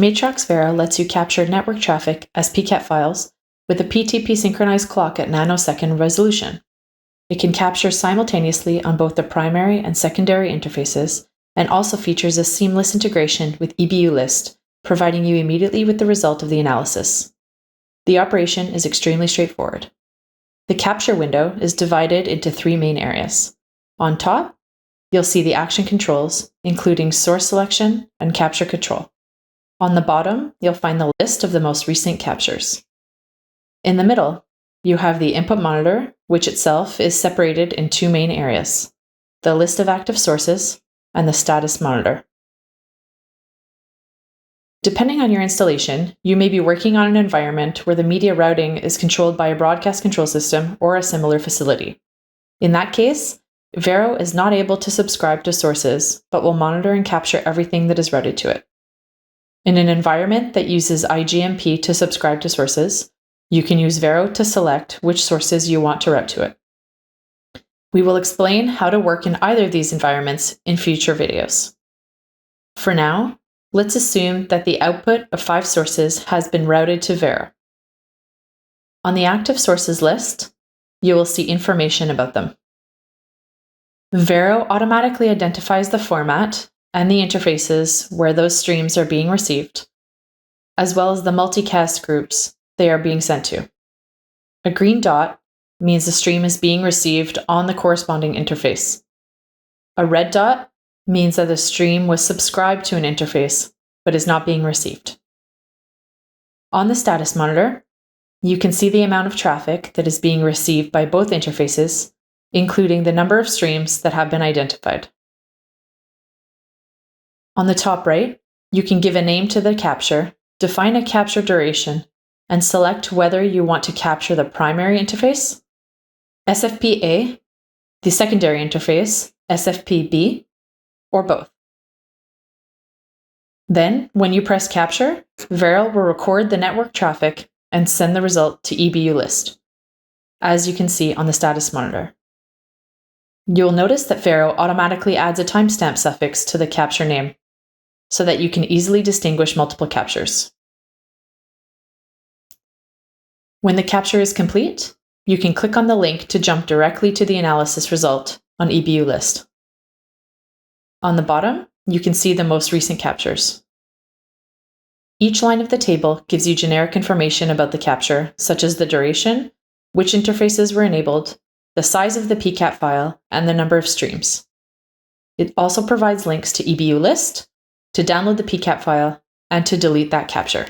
Matrox VERO lets you capture network traffic as PCAP files with a PTP synchronized clock at nanosecond resolution. It can capture simultaneously on both the primary and secondary interfaces, and also features a seamless integration with EBU list, providing you immediately with the result of the analysis. The operation is extremely straightforward. The capture window is divided into 3 main areas. On top, you'll see the action controls, including source selection and capture control. On the bottom, you'll find the list of the most recent captures. In the middle, you have the input monitor, which itself is separated in 2 main areas: the list of active sources and the status monitor. Depending on your installation, you may be working on an environment where the media routing is controlled by a broadcast control system or a similar facility. In that case, VERO is not able to subscribe to sources, but will monitor and capture everything that is routed to it. In an environment that uses IGMP to subscribe to sources, you can use VERO to select which sources you want to route to it. We will explain how to work in either of these environments in future videos. For now, let's assume that the output of 5 sources has been routed to VERO. On the active sources list, you will see information about them. VERO automatically identifies the format and the interfaces where those streams are being received, as well as the multicast groups they are being sent to. A green dot means the stream is being received on the corresponding interface. A red dot means that the stream was subscribed to an interface but is not being received. On the status monitor, you can see the amount of traffic that is being received by both interfaces, including the number of streams that have been identified. On the top right, you can give a name to the capture, define a capture duration, and select whether you want to capture the primary interface, SFP-A, the secondary interface, SFP-B, or both. Then, when you press capture, VERO will record the network traffic and send the result to EBU list, as you can see on the status monitor. You'll notice that VERO automatically adds a timestamp suffix to the capture name, so that you can easily distinguish multiple captures. When the capture is complete, you can click on the link to jump directly to the analysis result on EBU list. On the bottom, you can see the most recent captures. Each line of the table gives you generic information about the capture, such as the duration, which interfaces were enabled, the size of the PCAP file, and the number of streams. It also provides links to EBU list, to download the PCAP file, and to delete that capture.